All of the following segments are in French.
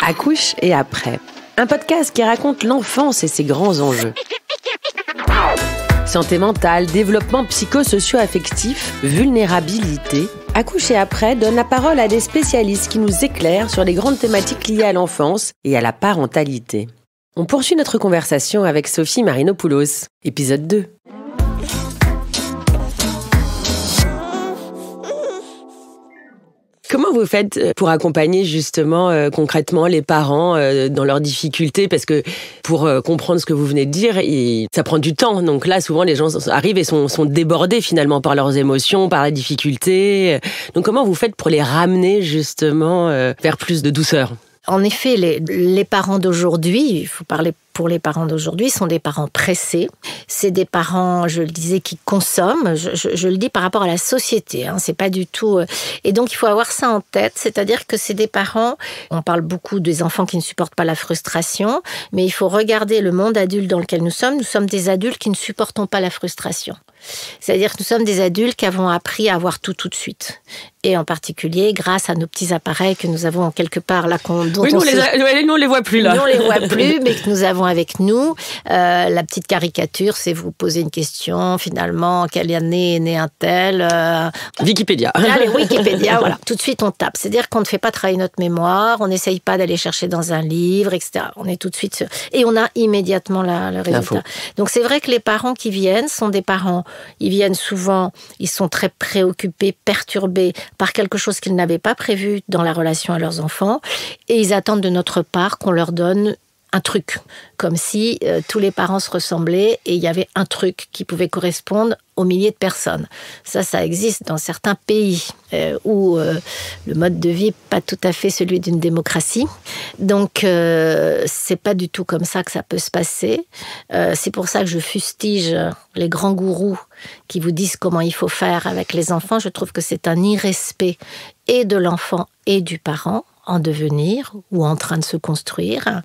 Accouche et après. Un podcast qui raconte l'enfance et ses grands enjeux. Santé mentale, développement psychosocio-affectif, vulnérabilité. Accouche et après donne la parole à des spécialistes qui nous éclairent sur les grandes thématiques liées à l'enfance et à la parentalité. On poursuit notre conversation avec Sophie Marinopoulos, épisode 2. Comment vous faites pour accompagner justement concrètement les parents dans leurs difficultés? Parce que pour comprendre ce que vous venez de dire, ça prend du temps. Donc là, souvent, les gens arrivent et sont débordés finalement par leurs émotions, par la difficulté. Donc comment vous faites pour les ramener justement vers plus de douceur? En effet, les parents d'aujourd'hui, il faut parler pour les parents d'aujourd'hui, sont des parents pressés. C'est des parents, je le disais, qui consomment. Je le dis par rapport à la société. C'est pas du tout. Et donc, il faut avoir ça en tête. C'est-à-dire que c'est des parents. On parle beaucoup des enfants qui ne supportent pas la frustration, mais il faut regarder le monde adulte dans lequel nous sommes. Nous sommes des adultes qui ne supportons pas la frustration. C'est-à-dire que nous sommes des adultes qui avons appris à avoir tout de suite. Et en particulier, grâce à nos petits appareils que nous avons quelque part là. Nous, on les voit plus là. Nous, on les voit plus, mais que nous avons avec nous. La petite caricature, c'est vous poser une question, finalement, quelle année est né un tel Wikipédia. Allez, Wikipédia, voilà. Tout de suite, on tape. C'est-à-dire qu'on ne fait pas travailler notre mémoire, on n'essaye pas d'aller chercher dans un livre, etc. On est tout de suite... Et on a immédiatement le résultat. L'info. Donc, c'est vrai que les parents qui viennent sont des parents... Ils viennent souvent, ils sont très préoccupés, perturbés par quelque chose qu'ils n'avaient pas prévu dans la relation à leurs enfants. Et ils attendent de notre part qu'on leur donne un truc. Comme si tous les parents se ressemblaient et il y avait un truc qui pouvait correspondre aux milliers de personnes. Ça existe dans certains pays où le mode de vie n'est pas tout à fait celui d'une démocratie. Donc, c'est pas du tout comme ça que ça peut se passer. C'est pour ça que je fustige les grands gourous qui vous disent comment il faut faire avec les enfants. Je trouve que c'est un irrespect et de l'enfant et du parent en devenir ou en train de se construire.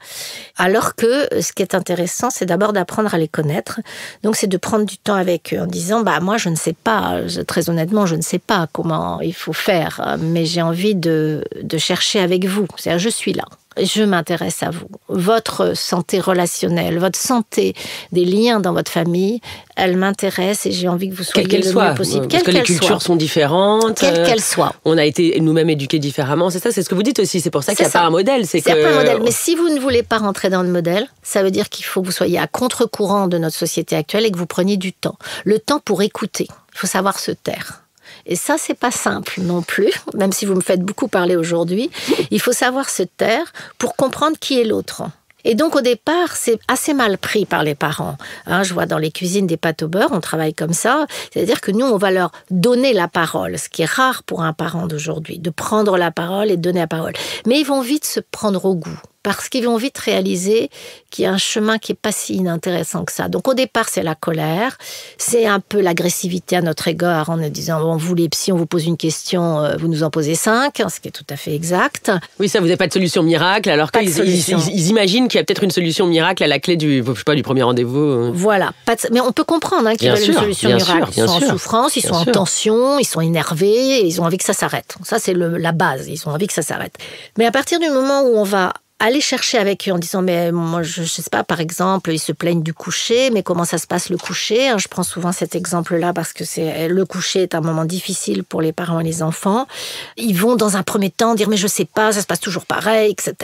Alors que ce qui est intéressant, c'est d'abord d'apprendre à les connaître. Donc, c'est de prendre du temps avec eux en disant, moi, je ne sais pas, très honnêtement, je ne sais pas comment il faut faire, mais j'ai envie de chercher avec vous. C'est-à-dire, je suis là. Je m'intéresse à vous. Votre santé relationnelle, votre santé des liens dans votre famille, elle m'intéresse et j'ai envie que vous soyez le mieux possible. Parce que les cultures sont différentes. Quelle qu'elle soit. On a été nous-mêmes éduqués différemment. C'est ça, c'est ce que vous dites aussi. C'est pour ça qu'il n'y a pas un modèle. C'est pas un modèle. Mais si vous ne voulez pas rentrer dans le modèle, ça veut dire qu'il faut que vous soyez à contre-courant de notre société actuelle et que vous preniez du temps. Le temps pour écouter. Il faut savoir se taire. Et ça, c'est pas simple non plus, même si vous me faites beaucoup parler aujourd'hui. Il faut savoir se taire pour comprendre qui est l'autre. Et donc, au départ, c'est assez mal pris par les parents. Je vois dans les cuisines des pâtes au beurre, on travaille comme ça. C'est-à-dire que nous, on va leur donner la parole, ce qui est rare pour un parent d'aujourd'hui, de prendre la parole et de donner la parole. Mais ils vont vite se prendre au goût. Parce qu'ils vont vite réaliser qu'il y a un chemin qui n'est pas si inintéressant que ça. Donc au départ, c'est la colère, c'est un peu l'agressivité à notre égard en nous disant, vous les psys, on vous pose une question, vous nous en posez 5, ce qui est tout à fait exact. Oui, ça, vous n'avez pas de solution miracle, alors qu'ils imaginent qu'il y a peut-être une solution miracle à la clé du premier rendez-vous. Voilà, mais on peut comprendre qu'ils veulent une solution miracle. Ils sont en souffrance, ils sont en tension, ils sont énervés, et ils ont envie que ça s'arrête. Ça, c'est la base, ils ont envie que ça s'arrête. Mais à partir du moment où on va aller chercher avec eux en disant, mais moi, je sais pas, par exemple, ils se plaignent du coucher, mais comment ça se passe le coucher? Je prends souvent cet exemple-là parce que le coucher est un moment difficile pour les parents et les enfants. Ils vont dans un premier temps dire, mais je sais pas, ça se passe toujours pareil, etc.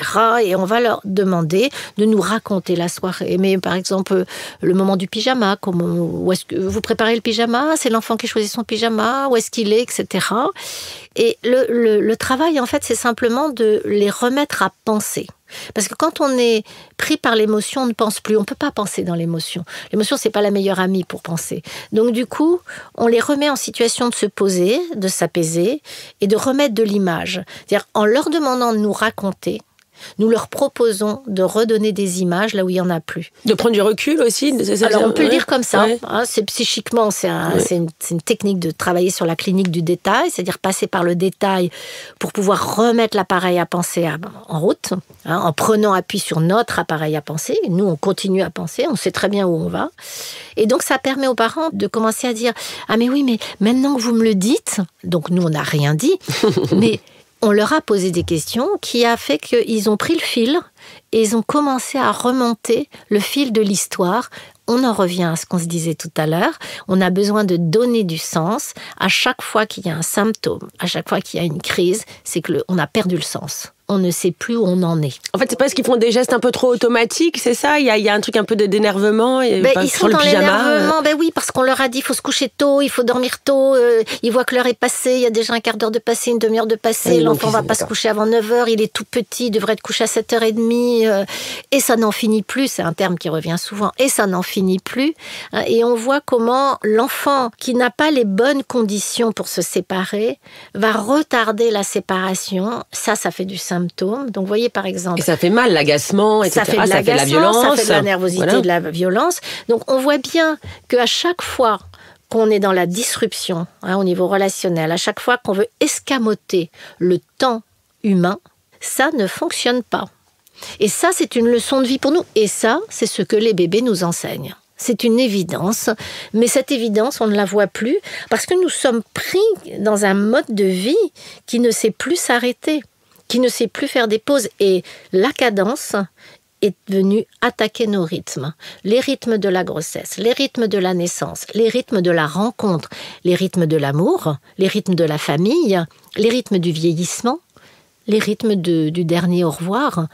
Et on va leur demander de nous raconter la soirée. Mais par exemple, le moment du pyjama, où est-ce que vous préparez le pyjama? C'est l'enfant qui choisit son pyjama? Où est-ce qu'il est, etc. Et le travail, en fait, c'est simplement de les remettre à penser. Parce que quand on est pris par l'émotion, on ne pense plus. On ne peut pas penser dans l'émotion. L'émotion, c'est pas la meilleure amie pour penser. Donc, du coup, on les remet en situation de se poser, de s'apaiser et de remettre de l'image. C'est-à-dire, en leur demandant de nous raconter, Nous leur proposons de redonner des images là où il n'y en a plus. De prendre du recul aussi. Alors on peut le dire comme ça. Hein, c'est psychiquement, c'est une technique de travailler sur la clinique du détail, c'est-à-dire passer par le détail pour pouvoir remettre l'appareil à penser en route, hein, en prenant appui sur notre appareil à penser. Nous, on continue à penser, on sait très bien où on va. Et donc ça permet aux parents de commencer à dire « Ah mais oui, mais maintenant que vous me le dites, donc nous on n'a rien dit, mais... » On leur a posé des questions qui a fait qu'ils ont pris le fil et ils ont commencé à remonter le fil de l'histoire. On en revient à ce qu'on se disait tout à l'heure. On a besoin de donner du sens. À chaque fois qu'il y a un symptôme, à chaque fois qu'il y a une crise, c'est qu'on a perdu le sens. On ne sait plus où on en est. En fait, c'est parce qu'ils font des gestes un peu trop automatiques, c'est ça ? Il y a un truc un peu d'énervement. Ils sont dans l'énervement, oui, parce qu'on leur a dit il faut se coucher tôt, il faut dormir tôt. Ils voient que l'heure est passée, il y a déjà un quart d'heure de passé, une demi-heure de passé. L'enfant ne va pas se coucher avant 9h, il est tout petit, il devrait être couché à 7h30. Et ça n'en finit plus, c'est un terme qui revient souvent. Et ça n'en finit plus. Et on voit comment l'enfant qui n'a pas les bonnes conditions pour se séparer va retarder la séparation. Ça fait du symptôme. Donc, vous voyez, par exemple... Et ça fait mal, l'agacement, etc. Ça fait de la violence. Ça fait de la nervosité, de la violence. Donc, on voit bien qu'à chaque fois qu'on est dans la disruption, au niveau relationnel, à chaque fois qu'on veut escamoter le temps humain, ça ne fonctionne pas. Et ça, c'est une leçon de vie pour nous. Et ça, c'est ce que les bébés nous enseignent. C'est une évidence, mais cette évidence, on ne la voit plus parce que nous sommes pris dans un mode de vie qui ne sait plus s'arrêter, qui ne sait plus faire des pauses. Et la cadence est venue attaquer nos rythmes. Les rythmes de la grossesse, les rythmes de la naissance, les rythmes de la rencontre, les rythmes de l'amour, les rythmes de la famille, les rythmes du vieillissement, les rythmes du dernier au revoir.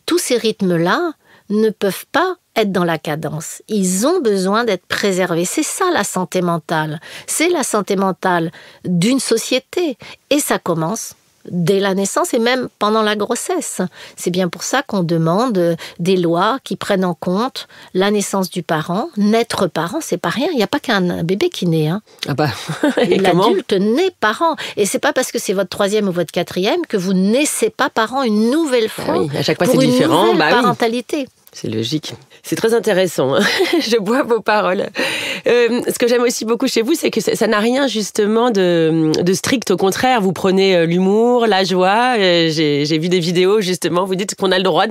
Tous ces rythmes-là ne peuvent pas être dans la cadence. Ils ont besoin d'être préservés. C'est ça la santé mentale. C'est la santé mentale d'une société. Et ça commence dès la naissance et même pendant la grossesse. C'est bien pour ça qu'on demande des lois qui prennent en compte la naissance du parent. Naître parent, c'est pas rien. Il n'y a pas qu'un bébé qui naît. Ah bah, l'adulte naît parent. Et c'est pas parce que c'est votre 3e ou votre 4e que vous naissez pas parent une nouvelle fois. Oui, à chaque fois pour c'est une différent. Nouvelle parentalité. Oui. C'est logique. C'est très intéressant. Je bois vos paroles. Ce que j'aime aussi beaucoup chez vous, c'est que ça n'a rien justement de strict. Au contraire, vous prenez l'humour, la joie. J'ai vu des vidéos justement. Vous dites qu'on a le droit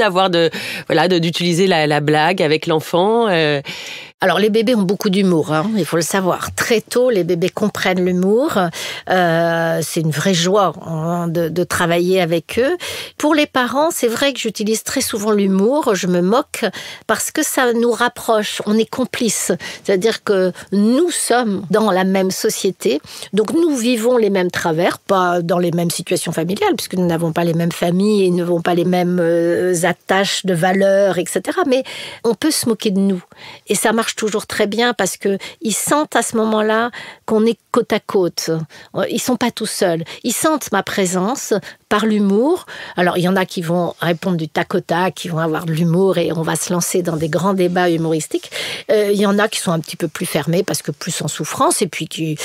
d'utiliser la blague avec l'enfant. Alors, les bébés ont beaucoup d'humour, il faut le savoir. Très tôt, les bébés comprennent l'humour. C'est une vraie joie de travailler avec eux. Pour les parents, c'est vrai que j'utilise très souvent l'humour. Je me moque parce que ça nous rapproche. On est complices. C'est-à-dire que nous sommes dans la même société. Donc, nous vivons les mêmes travers, pas dans les mêmes situations familiales, puisque nous n'avons pas les mêmes familles et nous n'avons pas les mêmes attaches de valeurs, etc. Mais on peut se moquer de nous. Et ça marche toujours très bien parce qu'ils sentent à ce moment-là qu'on est côte à côte. Ils ne sont pas tout seuls. Ils sentent ma présence par l'humour. Alors, il y en a qui vont répondre du tac au tac, qui vont avoir de l'humour et on va se lancer dans des grands débats humoristiques. Il y en a qui sont un petit peu plus fermés parce que plus en souffrance et puis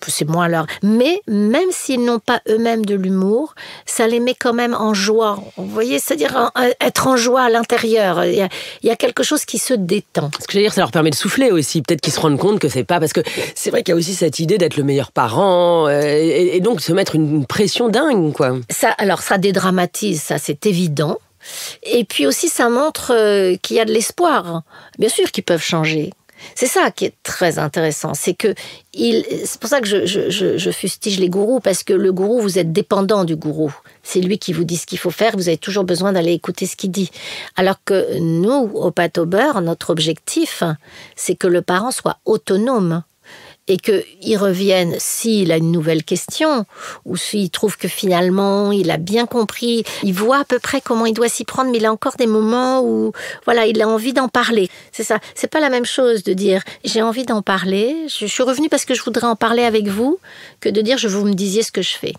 c'est moins leur... Mais même s'ils n'ont pas eux-mêmes de l'humour, ça les met quand même en joie. Vous voyez, c'est-à-dire être en joie à l'intérieur. Il y a quelque chose qui se détend. Ce que je veux dire, ça leur permet de souffler aussi. Peut-être qu'ils se rendent compte que c'est pas... Parce que c'est vrai qu'il y a aussi cette idée d'être le meilleur parent et donc se mettre une pression dingue, quoi. Ça dédramatise, ça c'est évident. Et puis aussi, ça montre qu'il y a de l'espoir. Bien sûr qu'ils peuvent changer. C'est ça qui est très intéressant. C'est pour ça que je fustige les gourous, parce que le gourou, vous êtes dépendant du gourou. C'est lui qui vous dit ce qu'il faut faire, vous avez toujours besoin d'aller écouter ce qu'il dit. Alors que nous, au Pâte au Beurre, notre objectif, c'est que le parent soit autonome. Et qu'il revienne s'il a une nouvelle question, ou s'il trouve que finalement il a bien compris, il voit à peu près comment il doit s'y prendre, mais il a encore des moments où il a envie d'en parler. C'est ça. C'est pas la même chose de dire j'ai envie d'en parler, je suis revenue parce que je voudrais en parler avec vous, que de dire je veux que vous me disiez ce que je fais.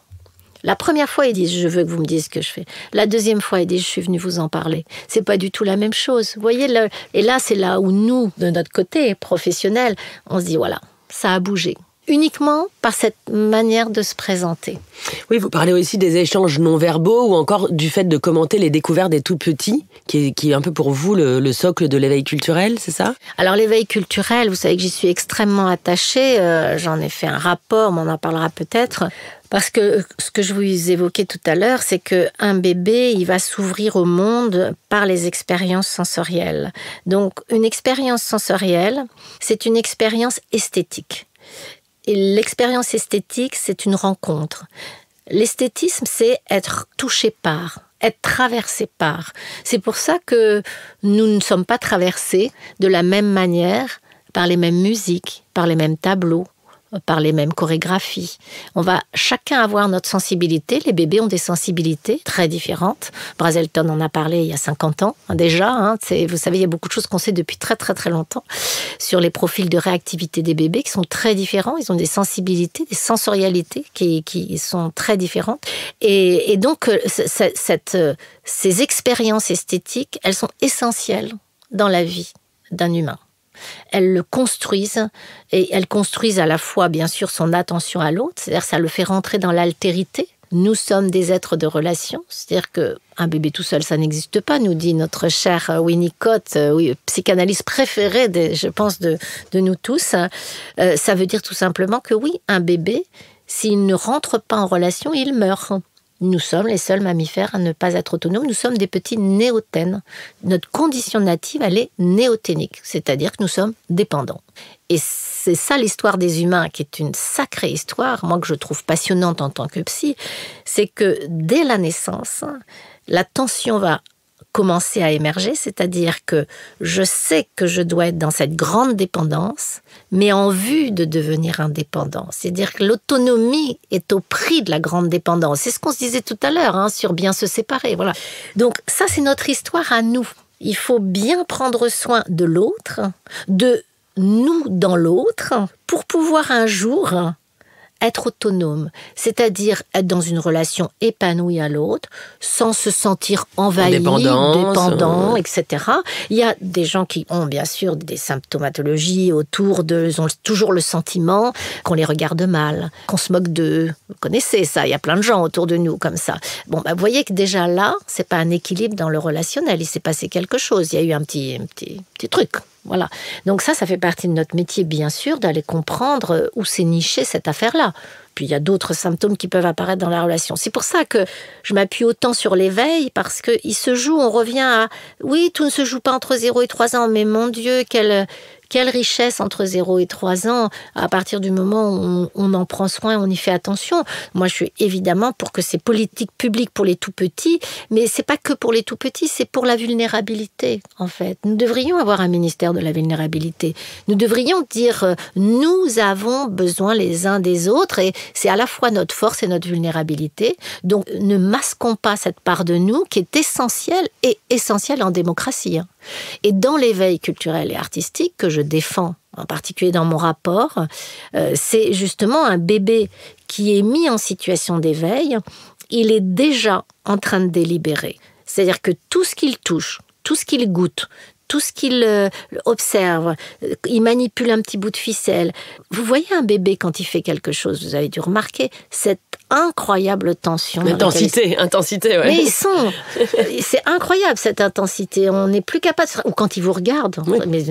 La première fois, ils disent « je veux que vous me disiez ce que je fais ». La deuxième fois, ils disent « je suis venue vous en parler ». C'est pas du tout la même chose. Vous voyez, et là, c'est là où nous, de notre côté professionnel, on se dit « voilà ». Ça a bougé. uniquement par cette manière de se présenter. Oui, vous parlez aussi des échanges non-verbaux ou encore du fait de commenter les découvertes des tout-petits, qui est un peu pour vous le socle de l'éveil culturel, c'est ça? Alors l'éveil culturel, vous savez que j'y suis extrêmement attachée, j'en ai fait un rapport, mais on en parlera peut-être, parce que ce que je vous évoquais tout à l'heure, c'est qu'un bébé, il va s'ouvrir au monde par les expériences sensorielles. Donc une expérience sensorielle, c'est une expérience esthétique. Et l'expérience esthétique, c'est une rencontre. L'esthétisme, c'est être touché par, être traversé par. C'est pour ça que nous ne sommes pas traversés de la même manière par les mêmes musiques, par les mêmes tableaux, par les mêmes chorégraphies. On va chacun avoir notre sensibilité. Les bébés ont des sensibilités très différentes. Brazelton en a parlé il y a 50 ans déjà. Vous savez, il y a beaucoup de choses qu'on sait depuis très très très longtemps sur les profils de réactivité des bébés qui sont très différents. Ils ont des sensibilités, des sensorialités qui sont très différentes. Et donc, ces expériences esthétiques, elles sont essentielles dans la vie d'un humain. Elles le construisent, et elles construisent à la fois, bien sûr, son attention à l'autre, c'est-à-dire ça le fait rentrer dans l'altérité. Nous sommes des êtres de relation, c'est-à-dire qu'un bébé tout seul, ça n'existe pas, nous dit notre cher Winnicott, psychanalyste préféré, je pense, de nous tous. Ça veut dire tout simplement que oui, un bébé, s'il ne rentre pas en relation, il meurt. Nous sommes les seuls mammifères à ne pas être autonomes. Nous sommes des petits néothènes. Notre condition native, elle est néothénique, c'est-à-dire que nous sommes dépendants. Et c'est ça l'histoire des humains, qui est une sacrée histoire, moi que je trouve passionnante en tant que psy, c'est que dès la naissance, la tension va commencer à émerger, c'est-à-dire que je sais que je dois être dans cette grande dépendance, mais en vue de devenir indépendant. C'est-à-dire que l'autonomie est au prix de la grande dépendance. C'est ce qu'on se disait tout à l'heure, sur bien se séparer. Voilà. Donc ça, c'est notre histoire à nous. Il faut bien prendre soin de l'autre, de nous dans l'autre, pour pouvoir un jour être autonome, c'est-à-dire être dans une relation épanouie à l'autre, sans se sentir envahi, dépendant, etc. Il y a des gens qui ont bien sûr des symptomatologies autour d'eux, ils ont toujours le sentiment qu'on les regarde mal, qu'on se moque d'eux. Vous connaissez ça, il y a plein de gens autour de nous comme ça. Bon, vous voyez que déjà là, c'est pas un équilibre dans le relationnel, il s'est passé quelque chose, il y a eu un petit truc. Voilà. Donc ça fait partie de notre métier, bien sûr, d'aller comprendre où s'est nichée cette affaire-là. Puis il y a d'autres symptômes qui peuvent apparaître dans la relation. C'est pour ça que je m'appuie autant sur l'éveil, parce qu'il se joue, on revient à... Oui, tout ne se joue pas entre 0 et 3 ans, mais mon Dieu, quelle richesse entre 0 et 3 ans, à partir du moment où on en prend soin, on y fait attention. Moi, je suis évidemment pour que ces politiques publiques pour les tout-petits, mais c'est pas que pour les tout-petits, c'est pour la vulnérabilité, en fait. Nous devrions avoir un ministère de la vulnérabilité. Nous devrions dire, nous avons besoin les uns des autres, et c'est à la fois notre force et notre vulnérabilité. Donc, ne masquons pas cette part de nous qui est essentielle, et essentielle en démocratie. Et dans l'éveil culturel et artistique que je défends, en particulier dans mon rapport, c'est justement un bébé qui est mis en situation d'éveil, il est déjà en train de délibérer. C'est-à-dire que tout ce qu'il touche, tout ce qu'il goûte, tout ce qu'il observe, il manipule un petit bout de ficelle. Vous voyez un bébé quand il fait quelque chose, vous avez dû remarquer cette incroyable tension. Intensité, ouais. Mais c'est incroyable cette intensité. On n'est plus capable ou quand ils vous regardent, oui. Mais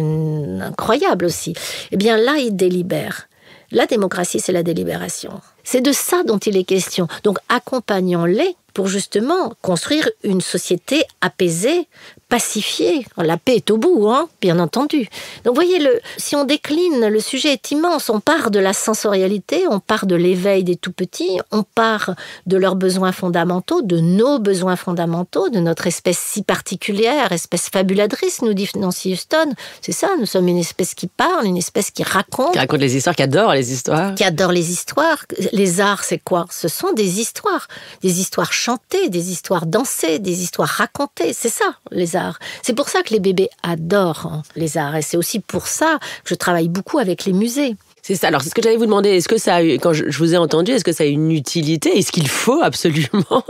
incroyable aussi. Eh bien là, ils délibèrent. La démocratie, c'est la délibération. C'est de ça dont il est question. Donc accompagnons-les pour justement construire une société apaisée, pacifiée. La paix est au bout, bien entendu. Donc voyez, si on décline, le sujet est immense. On part de la sensorialité, on part de l'éveil des tout-petits, on part de leurs besoins fondamentaux, de nos besoins fondamentaux, de notre espèce si particulière, espèce fabulatrice, nous dit Nancy Houston. C'est ça, nous sommes une espèce qui parle, une espèce qui raconte. Qui raconte les histoires, qui adore les histoires. Qui adore les histoires. Les arts, c'est quoi? Ce sont des histoires chantées, des histoires dansées, des histoires racontées. C'est ça, les arts. C'est pour ça que les bébés adorent les arts. Et c'est aussi pour ça que je travaille beaucoup avec les musées. C'est ça. Alors, c'est ce que j'allais vous demander. Est-ce que ça a eu, quand je vous ai entendu, est-ce que ça a une utilité? Est-ce qu'il faut absolument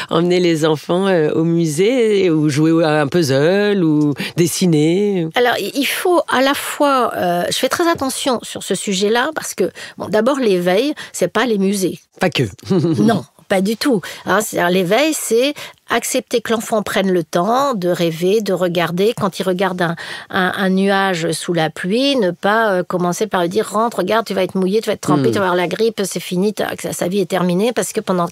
emmener les enfants au musée ou jouer à un puzzle ou dessiner? Alors, il faut à la fois... je fais très attention sur ce sujet-là parce que, bon, d'abord, l'éveil, c'est pas les musées. Pas que. Non, pas du tout. C'est-à-dire, l'éveil, c'est accepter que l'enfant prenne le temps de rêver, de regarder. Quand il regarde un nuage sous la pluie, ne pas commencer par lui dire « Rentre, regarde, tu vas être mouillé, tu vas être trempé, tu vas avoir la grippe, c'est fini, sa vie est terminée. » Parce que pendant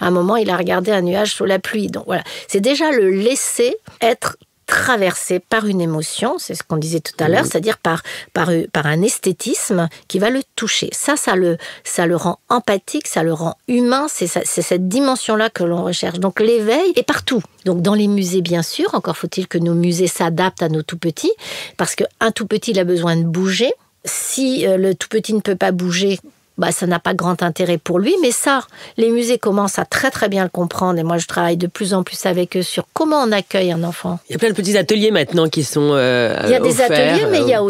un moment, il a regardé un nuage sous la pluie. Donc voilà, c'est déjà le laisser être traversé par une émotion, c'est ce qu'on disait tout à l'heure, c'est-à-dire par un esthétisme qui va le toucher. Ça le rend empathique, ça le rend humain, c'est cette dimension-là que l'on recherche. Donc l'éveil est partout. Donc dans les musées, bien sûr, encore faut-il que nos musées s'adaptent à nos tout-petits, parce qu'un tout-petit, il a besoin de bouger. Si le tout-petit ne peut pas bouger, ça n'a pas grand intérêt pour lui, mais ça, les musées commencent à très très bien le comprendre, et moi je travaille de plus en plus avec eux sur comment on accueille un enfant. Il y a plein de petits ateliers maintenant qui sont il y a des ateliers, mais il y a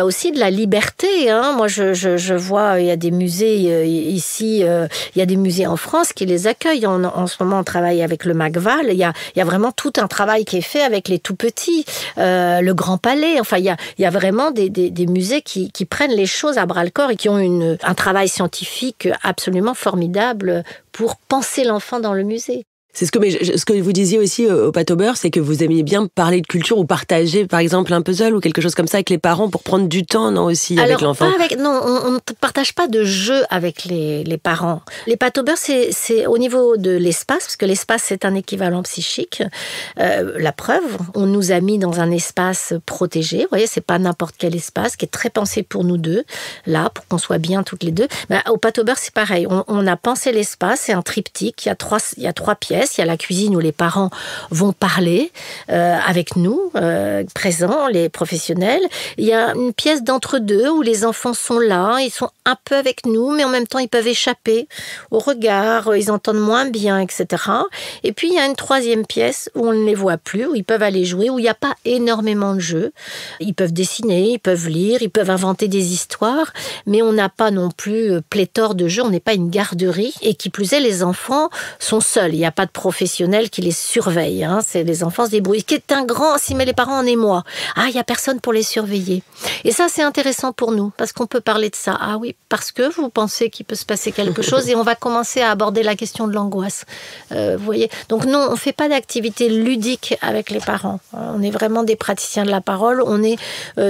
aussi de la liberté. Moi je vois, il y a des musées ici, il y a des musées en France qui les accueillent. En ce moment on travaille avec le Macval, il y a vraiment tout un travail qui est fait avec les tout-petits, le Grand Palais, enfin il y a vraiment des musées qui prennent les choses à bras-le-corps et qui ont un travail scientifique absolument formidable pour penser l'enfant dans le musée. C'est ce que vous disiez aussi au Pâte au beurre, c'est que vous aimiez bien parler de culture ou partager, par exemple, un puzzle ou quelque chose comme ça avec les parents pour prendre du temps, non, aussi, avec l'enfant? Non, on ne partage pas de jeu avec les parents. Les Pâte au beurre, c'est au niveau de l'espace, parce que l'espace, c'est un équivalent psychique. La preuve, on nous a mis dans un espace protégé. Vous voyez, c'est pas n'importe quel espace, qui est très pensé pour nous deux, là, pour qu'on soit bien toutes les deux. Au Pâte au beurre, c'est pareil. On a pensé l'espace, c'est un triptyque, il y a trois pièces. Il y a la cuisine où les parents vont parler avec nous, présents, les professionnels. Il y a une pièce d'entre-deux où les enfants sont là, ils sont un peu avec nous, mais en même temps, ils peuvent échapper au regard, ils entendent moins bien, etc. Et puis, il y a une troisième pièce où on ne les voit plus, où ils peuvent aller jouer, où il n'y a pas énormément de jeux. Ils peuvent dessiner, ils peuvent lire, ils peuvent inventer des histoires, mais on n'a pas non plus pléthore de jeux, on n'est pas une garderie. Et qui plus est, les enfants sont seuls. Il n'y a pas de professionnels qui les surveillent. C'est les enfants se débrouillent. Qui est un grand, si mais les parents en émoi. Il n'y a personne pour les surveiller. Et ça, c'est intéressant pour nous, parce qu'on peut parler de ça. Ah oui, parce que vous pensez qu'il peut se passer quelque chose, et on va commencer à aborder la question de l'angoisse. Vous voyez. Donc non, on ne fait pas d'activité ludique avec les parents. On est vraiment des praticiens de la parole. On est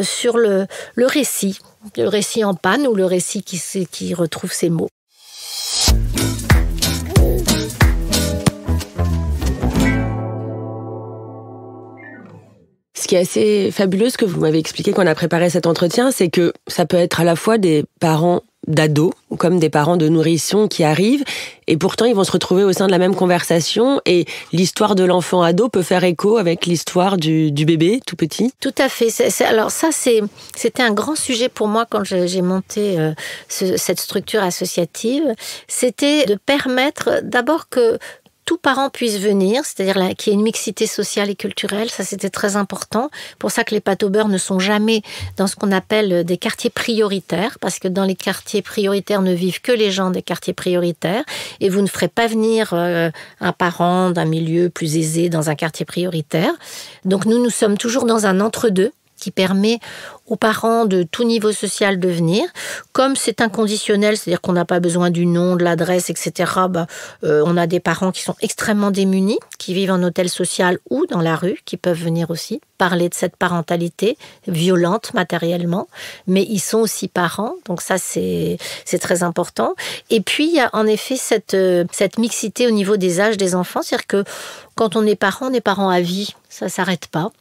sur le récit. Le récit en panne ou le récit qui retrouve ses mots. Ce qui est assez fabuleux, ce que vous m'avez expliqué quand on a préparé cet entretien, c'est que ça peut être à la fois des parents d'ados, comme des parents de nourrissons qui arrivent, et pourtant ils vont se retrouver au sein de la même conversation, et l'histoire de l'enfant ado peut faire écho avec l'histoire du bébé tout petit. Tout à fait. Alors ça, c'était un grand sujet pour moi quand j'ai monté cette structure associative. C'était de permettre d'abord que tout parent puisse venir, c'est-à-dire qu'il y ait une mixité sociale et culturelle, ça c'était très important. Pour ça que les Pâte au beurre ne sont jamais dans ce qu'on appelle des quartiers prioritaires, parce que dans les quartiers prioritaires ne vivent que les gens des quartiers prioritaires, et vous ne ferez pas venir un parent d'un milieu plus aisé dans un quartier prioritaire. Donc nous sommes toujours dans un entre-deux qui permet aux parents de tout niveau social de venir. Comme c'est inconditionnel, c'est-à-dire qu'on n'a pas besoin du nom, de l'adresse, etc., on a des parents qui sont extrêmement démunis, qui vivent en hôtel social ou dans la rue, qui peuvent venir aussi parler de cette parentalité violente matériellement, mais ils sont aussi parents, donc ça c'est très important. Et puis il y a en effet cette mixité au niveau des âges des enfants, c'est-à-dire que quand on est parent à vie, ça ne s'arrête pas.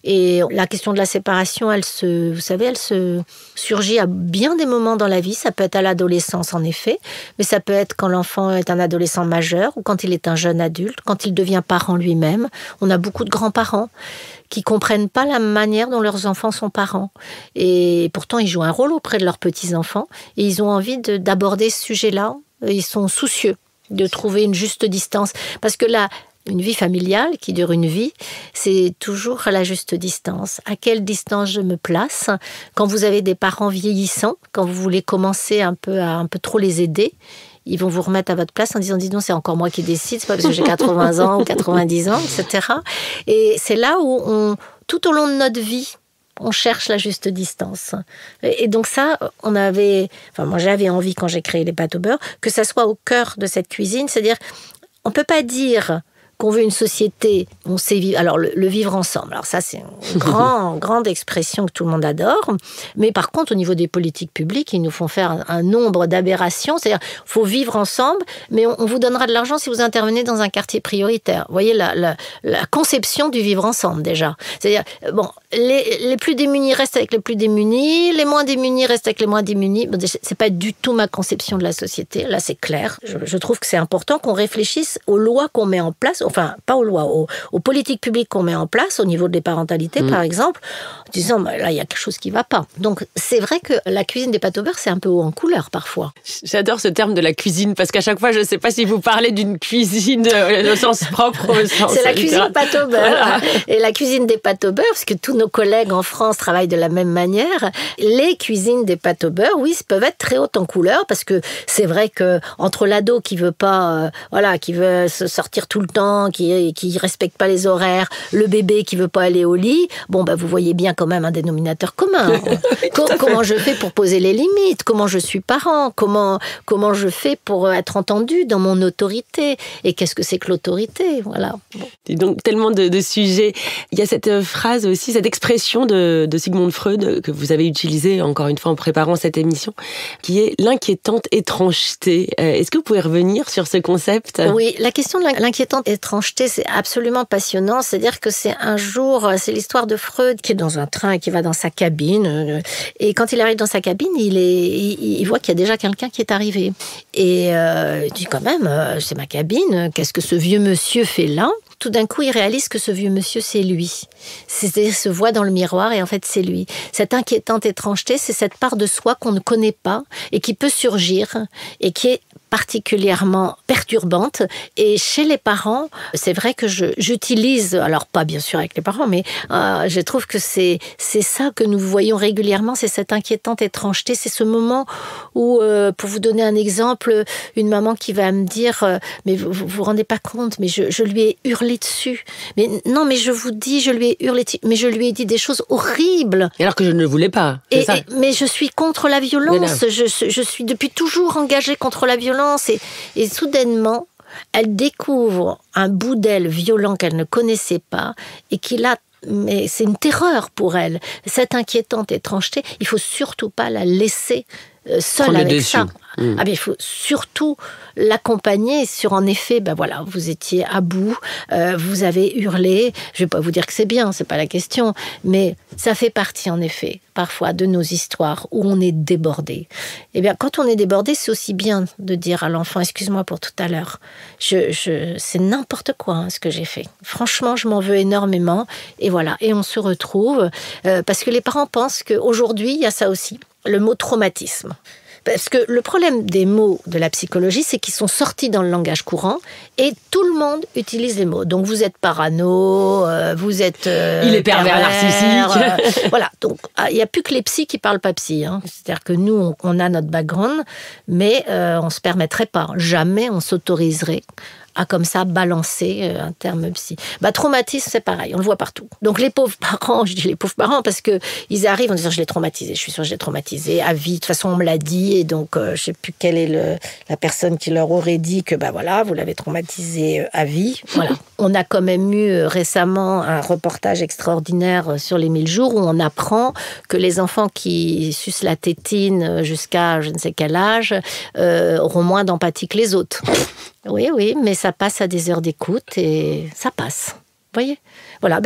Et la question de la séparation, elle se surgit à bien des moments dans la vie. Ça peut être à l'adolescence, en effet, mais ça peut être quand l'enfant est un adolescent majeur ou quand il est un jeune adulte, quand il devient parent lui-même. On a beaucoup de grands-parents qui comprennent pas la manière dont leurs enfants sont parents. Et pourtant, ils jouent un rôle auprès de leurs petits-enfants et ils ont envie d'aborder ce sujet-là. Ils sont soucieux de trouver une juste distance. Parce que une vie familiale qui dure une vie, c'est toujours la juste distance. À quelle distance je me place? Quand vous avez des parents vieillissants, quand vous voulez commencer un peu trop les aider, ils vont vous remettre à votre place en disant « dis donc, c'est encore moi qui décide, c'est pas parce que j'ai 80 ans ou 90 ans, etc. » Et c'est là où, tout au long de notre vie, on cherche la juste distance. Et donc ça, moi j'avais envie quand j'ai créé les pâtes au beurre, que ça soit au cœur de cette cuisine, c'est-à-dire, on peut pas dire qu'on veut une société, on sait vivre, alors le vivre ensemble. Alors ça, c'est une grande expression que tout le monde adore. Mais par contre, au niveau des politiques publiques, ils nous font faire un nombre d'aberrations. C'est-à-dire, il faut vivre ensemble, mais on vous donnera de l'argent si vous intervenez dans un quartier prioritaire. Vous voyez la conception du vivre ensemble, déjà. C'est-à-dire, bon, les plus démunis restent avec les plus démunis, les moins démunis restent avec les moins démunis. Bon, c'est pas du tout ma conception de la société. Là, c'est clair. Je trouve que c'est important qu'on réfléchisse aux lois qu'on met en place, enfin, pas aux lois, aux politiques publiques qu'on met en place, au niveau des parentalités, par exemple, en disant, là, il y a quelque chose qui ne va pas. Donc, c'est vrai que la cuisine des pâtes au beurre, c'est un peu haut en couleur, parfois. J'adore ce terme de la cuisine, parce qu'à chaque fois, je ne sais pas si vous parlez d'une cuisine au sens propre, au sens... C'est la cuisine pâtes au beurre. Voilà. Et la cuisine des pâtes au beurre, parce que tous nos collègues en France travaillent de la même manière, les cuisines des pâtes au beurre, oui, peuvent être très hautes en couleur, parce que c'est vrai que entre l'ado qui veut pas, qui veut se sortir tout le temps, qui respecte pas les horaires, le bébé qui veut pas aller au lit, bon, vous voyez bien quand même un dénominateur commun. Comment je fais pour poser les limites? Comment je suis parent? Comment je fais pour être entendu dans mon autorité? Et qu'est-ce que c'est que l'autorité? Voilà. Bon. Et donc, tellement de sujets. Il y a cette phrase aussi, cette expression de Sigmund Freud que vous avez utilisée, encore une fois, en préparant cette émission, qui est l'inquiétante étrangeté. Est-ce que vous pouvez revenir sur ce concept? Oui, la question de l'inquiétante étrangeté, c'est absolument passionnant. C'est-à-dire que c'est c'est l'histoire de Freud qui est dans un train et qui va dans sa cabine. Et quand il arrive dans sa cabine, il voit qu'il y a déjà quelqu'un qui est arrivé. Et il dit quand même, c'est ma cabine, qu'est-ce que ce vieux monsieur fait là? Tout d'un coup, il réalise que ce vieux monsieur, c'est lui. C'est-à-dire, il se voit dans le miroir et en fait, c'est lui. Cette inquiétante étrangeté, c'est cette part de soi qu'on ne connaît pas et qui peut surgir et qui est particulièrement perturbante. Et chez les parents, c'est vrai que j'utilise, alors pas bien sûr avec les parents, mais je trouve que c'est ça que nous voyons régulièrement, c'est cette inquiétante étrangeté, c'est ce moment où, pour vous donner un exemple, une maman qui va me dire mais vous rendez pas compte, mais je lui ai hurlé dessus. Mais non, mais je vous dis, je lui ai hurlé dessus, mais je lui ai dit des choses horribles. Alors que je ne le voulais pas, c'est ça. Mais je suis contre la violence, je suis depuis toujours engagée contre la violence. Et soudainement, elle découvre un bout d'elle violent qu'elle ne connaissait pas et mais c'est une terreur pour elle. Cette inquiétante étrangeté, il faut surtout pas la laisser seule avec ça. Ah bien, il faut surtout l'accompagner sur, en effet, vous étiez à bout, vous avez hurlé. Je vais pas vous dire que c'est bien, c'est pas la question, mais ça fait partie, en effet, parfois, de nos histoires où on est débordé. Eh bien, quand on est débordé, c'est aussi bien de dire à l'enfant, excuse-moi pour tout à l'heure, c'est n'importe quoi ce que j'ai fait. Franchement, je m'en veux énormément. Et voilà, et on se retrouve, parce que les parents pensent qu'aujourd'hui, il y a ça aussi, le mot traumatisme. Parce que le problème des mots de la psychologie, c'est qu'ils sont sortis dans le langage courant et tout le monde utilise les mots. Donc vous êtes parano, vous êtes il est pervers narcissique. Voilà, donc il n'y a plus que les psys qui parlent pas psy. C'est-à-dire que nous, on a notre background, mais on ne se permettrait pas. Jamais on s'autoriserait à comme ça balancer un terme psy. Traumatisme, c'est pareil, on le voit partout. Donc les pauvres parents, je dis les pauvres parents parce que ils arrivent en disant je l'ai traumatisé, je suis sûre que je l'ai traumatisé à vie. De toute façon, on me l'a dit et donc je sais plus quelle est la personne qui leur aurait dit que vous l'avez traumatisé à vie. Voilà. On a quand même eu récemment un reportage extraordinaire sur les 1000 jours où on apprend que les enfants qui sucent la tétine jusqu'à je ne sais quel âge auront moins d'empathie que les autres. Oui, mais ça passe à des heures d'écoute et ça passe. Vous voyez ? Voilà,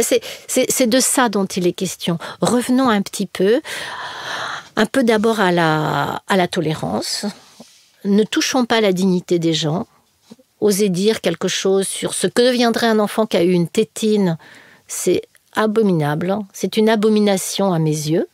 c'est de ça dont il est question. Revenons un peu d'abord à la tolérance. Ne touchons pas la dignité des gens. Osez dire quelque chose sur ce que deviendrait un enfant qui a eu une tétine, c'est abominable. C'est une abomination à mes yeux.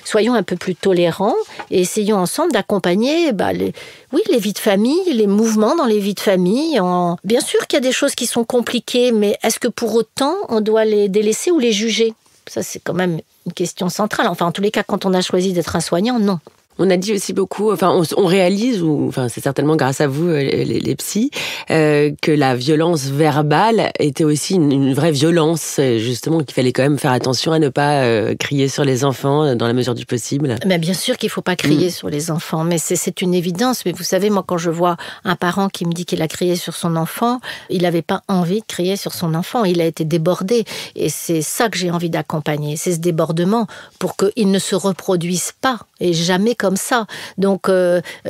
Soyons un peu plus tolérants et essayons ensemble d'accompagner les vies de famille, les mouvements dans les vies de famille. Bien sûr qu'il y a des choses qui sont compliquées, mais est-ce que pour autant on doit les délaisser ou les juger ? Ça, c'est quand même une question centrale. Enfin, en tous les cas, quand on a choisi d'être un soignant, non. On a dit aussi beaucoup, on réalise, c'est certainement grâce à vous, les psys, que la violence verbale était aussi une vraie violence, justement, qu'il fallait quand même faire attention à ne pas crier sur les enfants dans la mesure du possible. Mais bien sûr qu'il ne faut pas crier sur les enfants, mais c'est une évidence. Mais vous savez, moi, quand je vois un parent qui me dit qu'il a crié sur son enfant, il n'avait pas envie de crier sur son enfant, il a été débordé. Et c'est ça que j'ai envie d'accompagner, c'est ce débordement pour qu'il ne se reproduise pas, et jamais comme ça. Donc,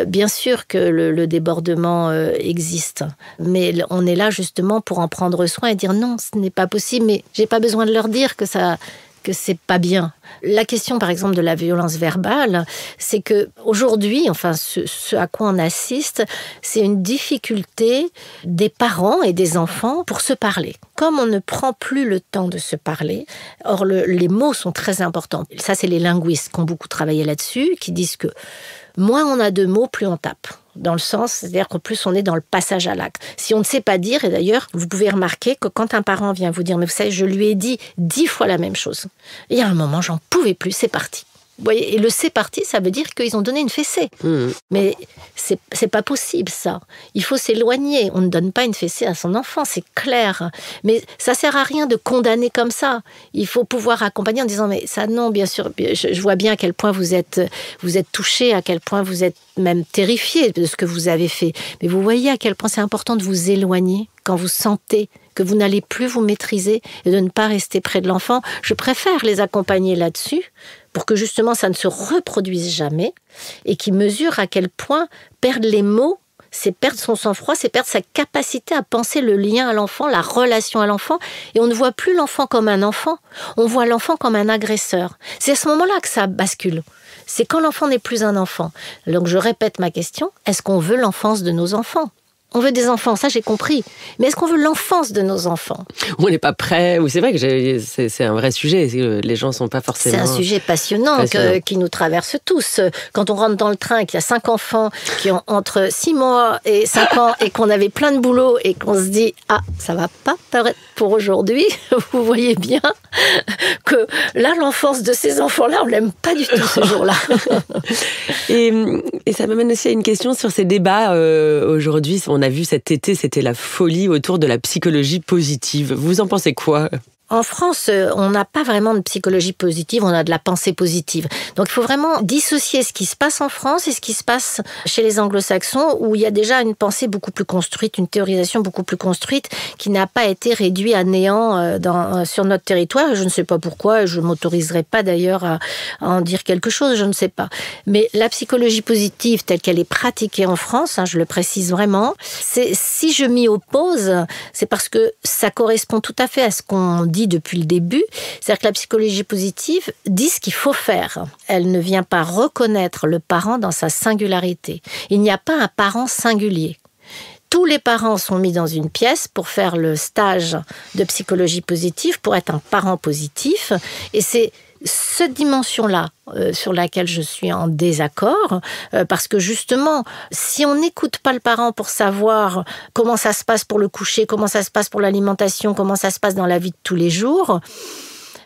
bien sûr que le débordement existe, mais on est là justement pour en prendre soin et dire non, ce n'est pas possible, mais j'ai pas besoin de leur dire que c'est pas bien. La question, par exemple, de la violence verbale, c'est que aujourd'hui, ce à quoi on assiste, c'est une difficulté des parents et des enfants pour se parler. Comme on ne prend plus le temps de se parler, or les mots sont très importants. Ça, c'est les linguistes qui ont beaucoup travaillé là-dessus, qui disent que moins on a de mots, plus on tape. Dans le sens, c'est-à-dire qu'en plus on est dans le passage à l'acte. Si on ne sait pas dire, et d'ailleurs, vous pouvez remarquer que quand un parent vient vous dire « mais vous savez, je lui ai dit 10 fois la même chose », il y a un moment, j'en pouvais plus, c'est parti. Vous voyez, et le c'est parti, ça veut dire qu'ils ont donné une fessée. Mais c'est pas possible, ça. Il faut s'éloigner. On ne donne pas une fessée à son enfant, c'est clair. Mais ça sert à rien de condamner comme ça. Il faut pouvoir accompagner en disant, mais ça, non, bien sûr, je vois bien à quel point vous êtes touché, à quel point vous êtes même terrifié de ce que vous avez fait. Mais vous voyez à quel point c'est important de vous éloigner quand vous sentez que vous n'allez plus vous maîtriser et de ne pas rester près de l'enfant. Je préfère les accompagner là-dessus pour que justement ça ne se reproduise jamais et qu'ils mesurent à quel point perdre les mots, c'est perdre son sang-froid, c'est perdre sa capacité à penser le lien à l'enfant, la relation à l'enfant. Et on ne voit plus l'enfant comme un enfant, on voit l'enfant comme un agresseur. C'est à ce moment-là que ça bascule. C'est quand l'enfant n'est plus un enfant. Donc je répète ma question, est-ce qu'on veut l'enfance de nos enfants ? On veut des enfants, ça j'ai compris. Mais est-ce qu'on veut l'enfance de nos enfants ? On n'est pas prêt. Oui, c'est vrai que c'est un vrai sujet. Les gens ne sont pas forcément... C'est un sujet passionnant qui nous traverse tous. Quand on rentre dans le train et qu'il y a 5 enfants qui ont entre 6 mois et 5 ans et qu'on avait plein de boulot et qu'on se dit « Ah, ça va pas pour aujourd'hui », vous voyez bien que là, l'enfance de ces enfants-là, on l'aime pas du tout ce jour-là. Et ça m'amène aussi à une question sur ces débats aujourd'hui. On a vu cet été, c'était la folie autour de la psychologie positive. Vous en pensez quoi ? En France, on n'a pas vraiment de psychologie positive, on a de la pensée positive. Donc il faut vraiment dissocier ce qui se passe en France et ce qui se passe chez les anglo-saxons, où il y a déjà une pensée beaucoup plus construite, une théorisation beaucoup plus construite, qui n'a pas été réduite à néant sur notre territoire. Je ne sais pas pourquoi, je ne m'autoriserai pas d'ailleurs à en dire quelque chose, je ne sais pas. Mais la psychologie positive telle qu'elle est pratiquée en France, je le précise vraiment, si je m'y oppose, c'est parce que ça correspond tout à fait à ce qu'on dit depuis le début, c'est-à-dire que la psychologie positive dit ce qu'il faut faire. Elle ne vient pas reconnaître le parent dans sa singularité. Il n'y a pas un parent singulier. Tous les parents sont mis dans une pièce pour faire le stage de psychologie positive, pour être un parent positif, et c'est cette dimension-là sur laquelle je suis en désaccord, parce que justement, si on n'écoute pas le parent pour savoir comment ça se passe pour le coucher, comment ça se passe pour l'alimentation, comment ça se passe dans la vie de tous les jours,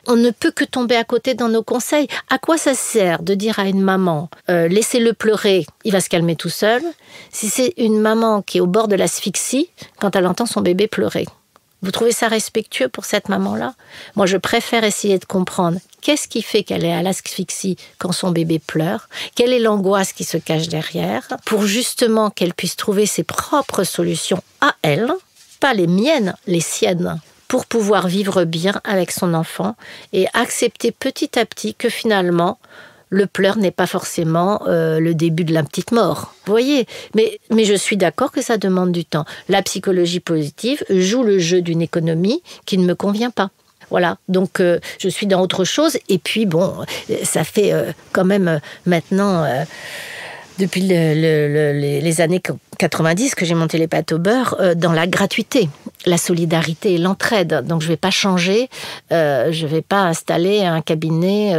on ne peut que tomber à côté dans nos conseils. À quoi ça sert de dire à une maman « laissez-le pleurer, il va se calmer tout seul », si c'est une maman qui est au bord de l'asphyxie quand elle entend son bébé pleurer ? Vous trouvez ça respectueux pour cette maman-là ? Moi, je préfère essayer de comprendre qu'est-ce qui fait qu'elle est à l'asphyxie quand son bébé pleure, quelle est l'angoisse qui se cache derrière, pour justement qu'elle puisse trouver ses propres solutions à elle, pas les miennes, les siennes, pour pouvoir vivre bien avec son enfant et accepter petit à petit que finalement, le pleur n'est pas forcément le début de la petite mort. Vous voyez ? Mais je suis d'accord que ça demande du temps. La psychologie positive joue le jeu d'une économie qui ne me convient pas. Voilà, donc je suis dans autre chose. Et puis bon, ça fait quand même maintenant... depuis les années 90 que j'ai monté les pâtes au beurre dans la gratuité, la solidarité et l'entraide. Donc je vais pas changer, je vais pas installer un cabinet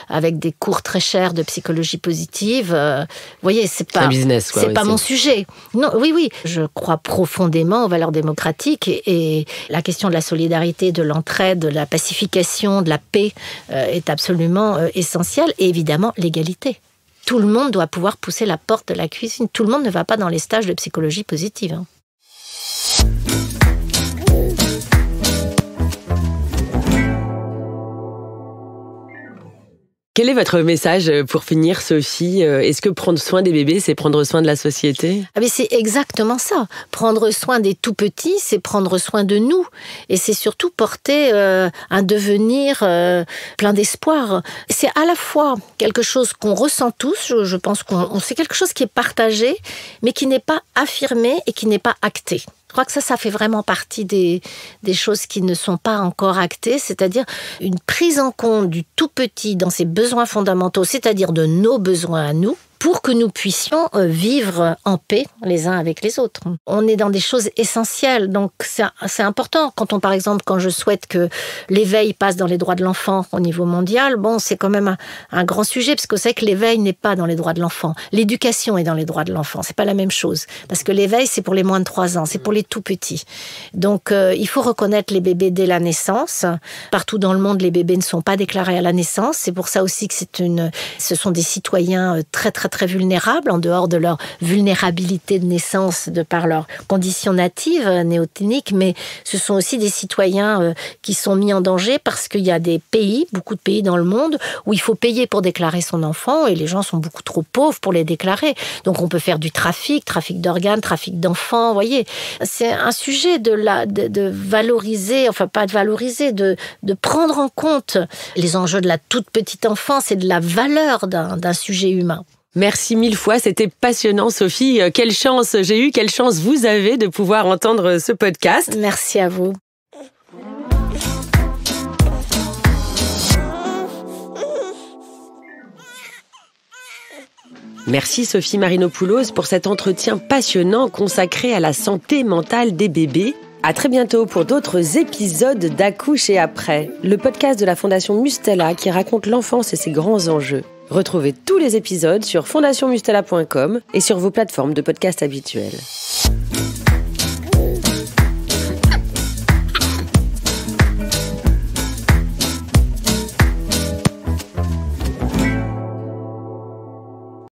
avec des cours très chers de psychologie positive. Vous voyez, c'est pas un business, quoi. C'est pas mon sujet. Non, oui, je crois profondément aux valeurs démocratiques et la question de la solidarité, de l'entraide, de la pacification, de la paix est absolument essentielle. Et évidemment, l'égalité. Tout le monde doit pouvoir pousser la porte de la cuisine. Tout le monde ne va pas dans les stages de psychologie positive. Hein. Quel est votre message pour finir, Sophie ? Est-ce que prendre soin des bébés, c'est prendre soin de la société ? Ah mais c'est exactement ça. Prendre soin des tout-petits, c'est prendre soin de nous. Et c'est surtout porter un devenir plein d'espoir. C'est à la fois quelque chose qu'on ressent tous, je pense qu'on c'est quelque chose qui est partagé, mais qui n'est pas affirmé et qui n'est pas acté. Je crois que ça fait vraiment partie des choses qui ne sont pas encore actées, c'est-à-dire une prise en compte du tout petit dans ses besoins fondamentaux, c'est-à-dire de nos besoins à nous, pour que nous puissions vivre en paix les uns avec les autres. On est dans des choses essentielles, donc c'est important. Par exemple, quand je souhaite que l'éveil passe dans les droits de l'enfant au niveau mondial, c'est quand même un grand sujet, parce que vous savez que l'éveil n'est pas dans les droits de l'enfant. L'éducation est dans les droits de l'enfant, c'est pas la même chose. Parce que l'éveil, c'est pour les moins de 3 ans, c'est pour les tout petits. Donc, il faut reconnaître les bébés dès la naissance. Partout dans le monde, les bébés ne sont pas déclarés à la naissance. C'est pour ça aussi que ce sont des citoyens très, très, très vulnérables, en dehors de leur vulnérabilité de naissance de par leurs conditions natives néoténiques, mais ce sont aussi des citoyens qui sont mis en danger parce qu'il y a beaucoup de pays dans le monde où il faut payer pour déclarer son enfant et les gens sont beaucoup trop pauvres pour les déclarer. Donc on peut faire du trafic d'organes, trafic d'enfants, vous voyez. C'est un sujet de valoriser, enfin pas de valoriser, de prendre en compte les enjeux de la toute petite enfance et de la valeur d'un sujet humain. Merci 1000 fois, c'était passionnant, Sophie. Quelle chance j'ai eue, quelle chance vous avez de pouvoir entendre ce podcast. Merci à vous. Merci Sophie Marinopoulos pour cet entretien passionnant consacré à la santé mentale des bébés. À très bientôt pour d'autres épisodes d'Accouche et après, le podcast de la Fondation Mustela qui raconte l'enfance et ses grands enjeux. Retrouvez tous les épisodes sur fondationmustela.com et sur vos plateformes de podcast habituelles.